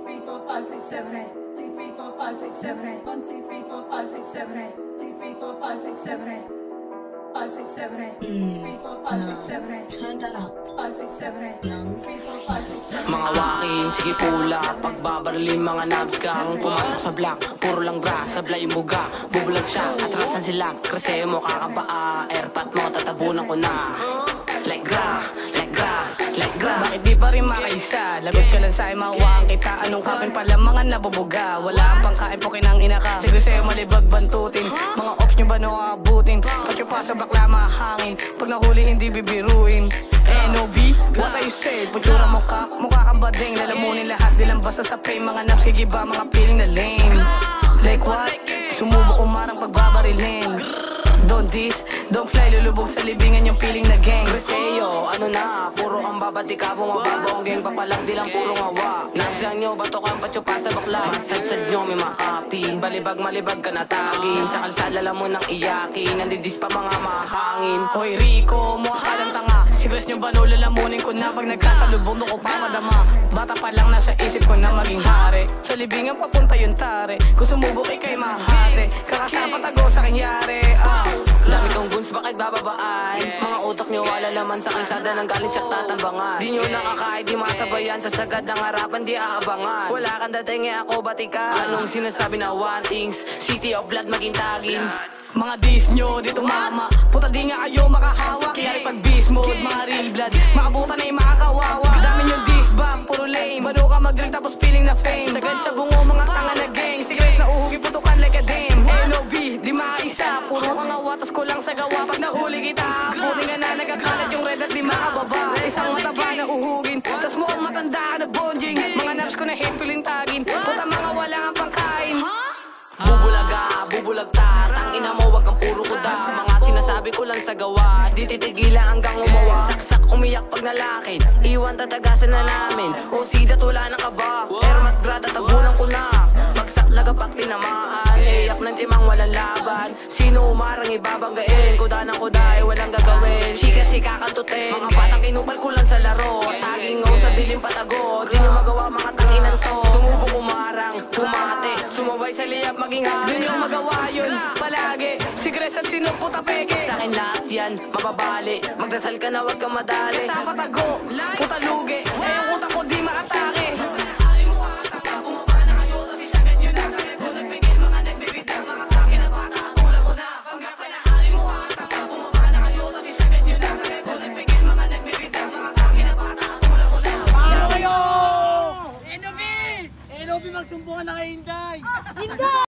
3, 4, 5, 6, 7, 8. 2, 3, 4, 5, 6, 7, 8. 1, 2, 3, 4, 5, 6, 7, 8. 2, 3, 4, 5, 6, 7, 8. 5, 6, 7, 8. 3, 4, 5, 6, 7, 8. Turn that up. 5, 6, 7, 8. 3, 4, 5, 6, 7, 8. Mga wakin, sige pula, pagbabarili mga nabs kang pumasok sa block, puro lang bra, sablay muga, bubulag siya, atrasan sila, kasi mo kakabaa, airpat mo, tatabunan ko na. Like gra, like gra, like gra. Bakit di pa rin makaisa? Lagot ka lang sa'yo, mawaan kita. Anong kapin pala mga nabubuga? Wala ang pangkain po kinang inaka. Siguro sa'yo malibag bantutin. Mga ops nyo ba nakaabutin? Pag pa sa bakla mahangin. Pag nahuli hindi bibiruin. NOB, what I said? Putura mukha kang bading. Lalamunin lahat, di lang basta sa pay. Mga naps, sige ba? Mga feeling na lame. Like what? Sumubok umarang pagbabarilin. Don't diss, don't fly, lulubog sa libingan yung feeling na gang. Reseo, ano na, puro kang babatika, bumabago ang gang, papalang di lang puro ngawa. Nabsang nyo, bato kang patyo pa sa bakla. Masadsad nyo, may makapin, balibag malibag ka na tagin. Sa kalsada lang mo nang iyakin, nandidis pa mga mahangin. Hoy Rico, mukha ka lang tanga, sigres nyo ba no, lalamunin ko na. Pag nagkasalubong ko pa madama, bata pa lang nasa isip ko na maging hari. Sa libingan papunta yung tare, kung sumubok ikay mahate. Kakasapat ako sa kanyari, dami kong guns, bakit bababaan? Mga utak nyo wala laman sa kalsada ng galit sa tatambangan. Di nyo nakakahit, di masabayan, sa sagad ng harapan di aabangan. Wala kang dating, ako batikan. Anong sinasabi na one things, city of blood maging tagin. Mga dis nyo, dito mama, puta di nga kayo makahawak. Kaya pag beast mode, mga real blood, makabutan na yung mga kawawa. Dami yung dis back, puro lame, bano ka mag-drink tapos feeling na fame. Sagad sa bungo, mga tanga na gang, cigarettes na uhugi, putukan like a dame. NOB, di makaisa, puro kang awatas ko lang sa gawa. Pag nahuli kita, buti nga na nagkakalat yung red at di makababa. Isang mataba na uhugin, tas mukhang matanda ka na bonjing. Mga naps ko na hate feeling tagin, puta mga wala nga pangkain. Bubulaga, bubulagta, tangina mo wag kang puro kuda. Mga sinasabi ko lang sa gawa, di titigilan hanggang umawa. Saksak umiyak pag nalakid, iwan tatagasan na namin. O sidat wala na kaba, pero matgrada tabunan ko na. Bagsak lagapag tinamaan, iyak ng timang walang laban. Sino umarang ibabanggain, kuda ng kuda ay walang gagawin. Chika si kakantutin, mga batang kinupal ko lang sa laro. Taging o sa dilim patago, di nyo magawa mga tanginan to. Sumubok umarang, humate, sumabay sa liyap maging hari. Di nyo magawa yun, palagi, sigres at sinuputa peke. Sa akin lahat yan, mababali, magdasal ka na wag kang madali. Sa patago, puta lugi, eh yung utak ko di maatake. Magsumbukan na kay Inday! Inday!